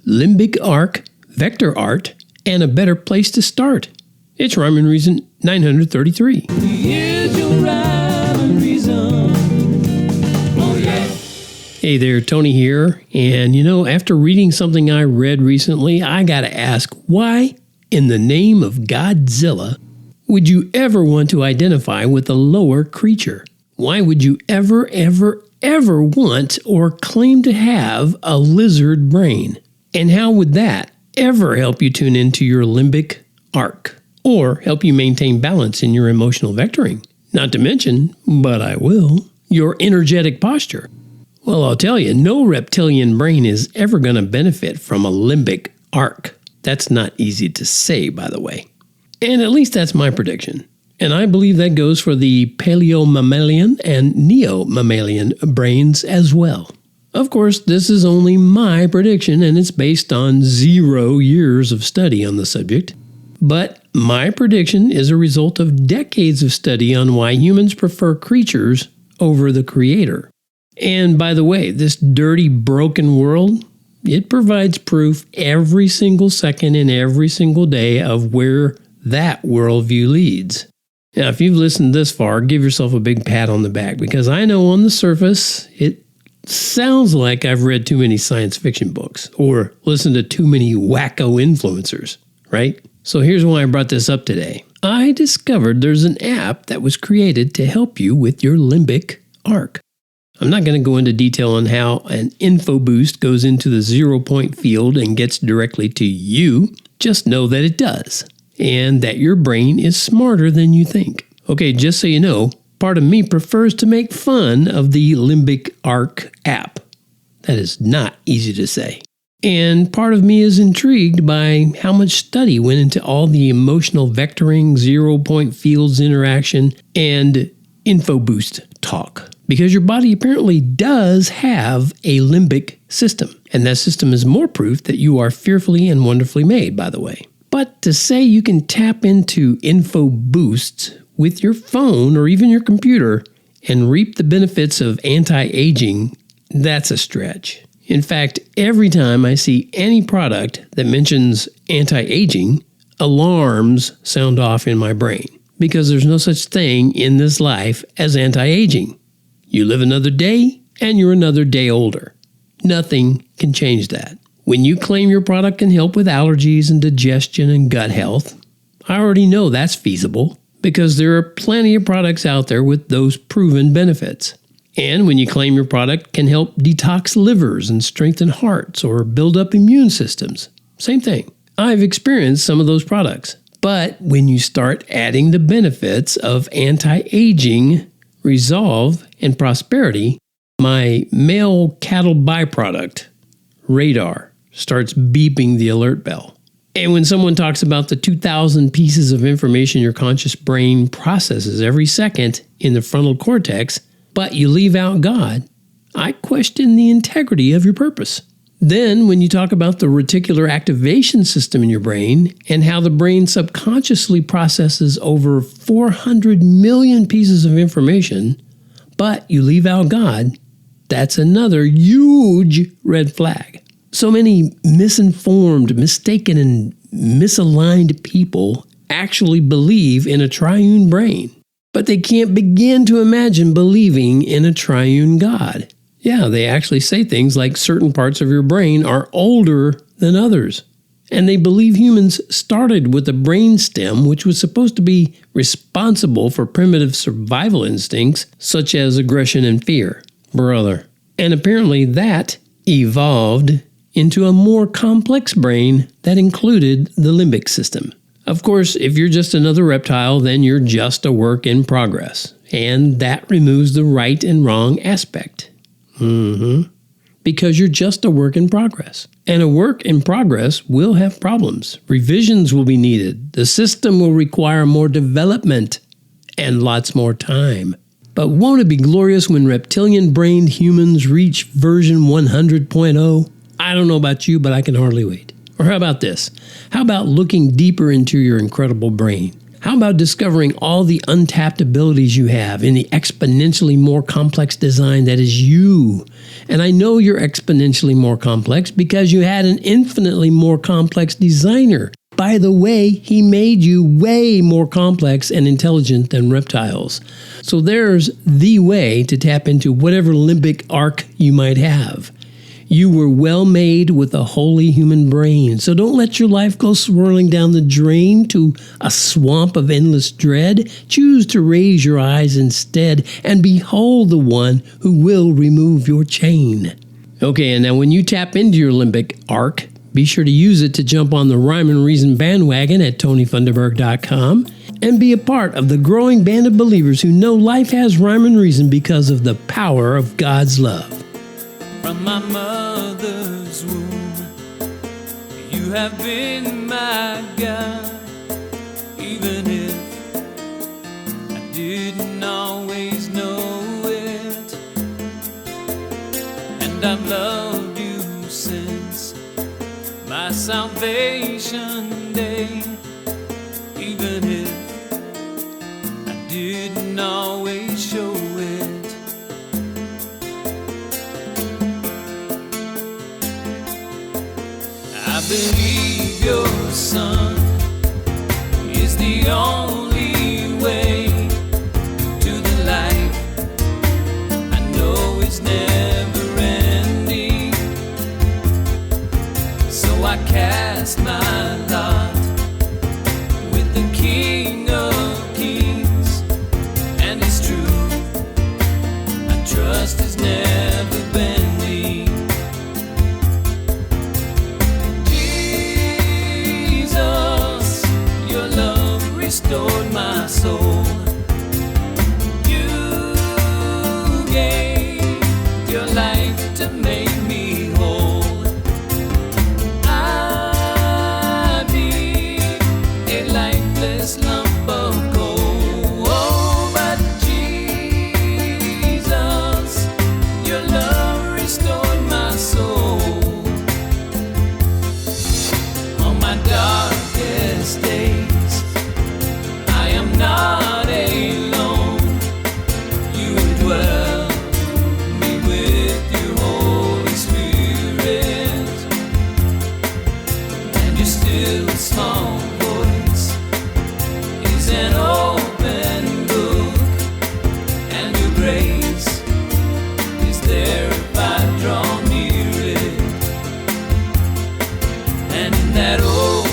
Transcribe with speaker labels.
Speaker 1: limbic arc, vector art, and a better place to start. It's Rhyme and Reason 933.
Speaker 2: Here's your rhyme and reason. Oh yeah.
Speaker 1: Hey there, Tony here. And after reading something I read recently, I gotta ask, why in the name of Godzilla would you ever want to identify with a lower creature? Why would you ever want or claim to have a lizard brain? And how would that ever help you tune into your limbic arc or help you maintain balance in your emotional vectoring? Not to mention, but I will, your energetic posture. Well, I'll tell you, no reptilian brain is ever going to benefit from a limbic arc. That's not easy to say, by the way. And at least that's my prediction. And I believe that goes for the paleo-mammalian and neo-mammalian brains as well. Of course, this is only my prediction, and it's based on 0 years of study on the subject. But my prediction is a result of decades of study on why humans prefer creatures over the creator. And by the way, this dirty, broken world, it provides proof every single second and every single day of where that worldview leads. Now, if you've listened this far, give yourself a big pat on the back, because I know on the surface, it sounds like I've read too many science fiction books or listened to too many wacko influencers, right? So here's why I brought this up today. I discovered there's an app that was created to help you with your limbic arc. I'm not going to go into detail on how an info boost goes into the 0-point field and gets directly to you. Just know that it does, and that your brain is smarter than you think. Okay, just so you know, part of me prefers to make fun of the Limbic Arc app. That is not easy to say. And part of me is intrigued by how much study went into all the emotional vectoring, 0-point fields interaction, and info boost talk. Because your body apparently does have a limbic system. And that system is more proof that you are fearfully and wonderfully made, by the way. But to say you can tap into info boosts with your phone or even your computer and reap the benefits of anti-aging, that's a stretch. In fact, every time I see any product that mentions anti-aging, alarms sound off in my brain. Because there's no such thing in this life as anti-aging. You live another day, and you're another day older. Nothing can change that. When you claim your product can help with allergies and digestion and gut health, I already know that's feasible because there are plenty of products out there with those proven benefits. And when you claim your product can help detox livers and strengthen hearts or build up immune systems, same thing. I've experienced some of those products. But when you start adding the benefits of anti-aging, resolve, and prosperity, my male cattle byproduct, radar, starts beeping the alert bell. And when someone talks about the 2,000 pieces of information your conscious brain processes every second in the frontal cortex, but you leave out God, I question the integrity of your purpose. Then, when you talk about the reticular activation system in your brain and how the brain subconsciously processes over 400 million pieces of information, but you leave out God, that's another huge red flag. So many misinformed, mistaken, and misaligned people actually believe in a triune brain, but they can't begin to imagine believing in a triune God. Yeah, they actually say things like certain parts of your brain are older than others. And they believe humans started with a brain stem which was supposed to be responsible for primitive survival instincts such as aggression and fear. Brother. And apparently that evolved into a more complex brain that included the limbic system. Of course, if you're just another reptile, then you're just a work in progress. And that removes the right and wrong aspect. Because you're just a work in progress. And a work in progress will have problems. Revisions will be needed. The system will require more development and lots more time. But won't it be glorious when reptilian-brained humans reach version 100.0? I don't know about you, but I can hardly wait. Or how about this? How about looking deeper into your incredible brain? How about discovering all the untapped abilities you have in the exponentially more complex design that is you? And I know you're exponentially more complex because you had an infinitely more complex designer. By the way, he made you way more complex and intelligent than reptiles. So there's the way to tap into whatever limbic arc you might have. You were well made with a wholly human brain, so don't let your life go swirling down the drain to a swamp of endless dread. Choose to raise your eyes instead and behold the one who will remove your chain. Okay, and now when you tap into your limbic arc, be sure to use it to jump on the Rhyme and Reason bandwagon at TonyFunderburk.com and be a part of the growing band of believers who know life has rhyme and reason because of the power of God's love.
Speaker 2: From my mother's womb, you have been my God. Even if I didn't always know it, and I've loved you since my salvation day. Even if I didn't always show it, I believe your son is the only way to the life I know is never ending. So I cast my lot with the King of Kings, and it's true, I trust is never bending. Restored my soul. You gave your life to make me whole. I'd be a lifeless lump of coal. Oh, but Jesus, your love restored my soul. On my darkest days, not alone. You indwell me with your Holy Spirit, and your still small voice is an open book, and your grace is there if I draw near it. And in that old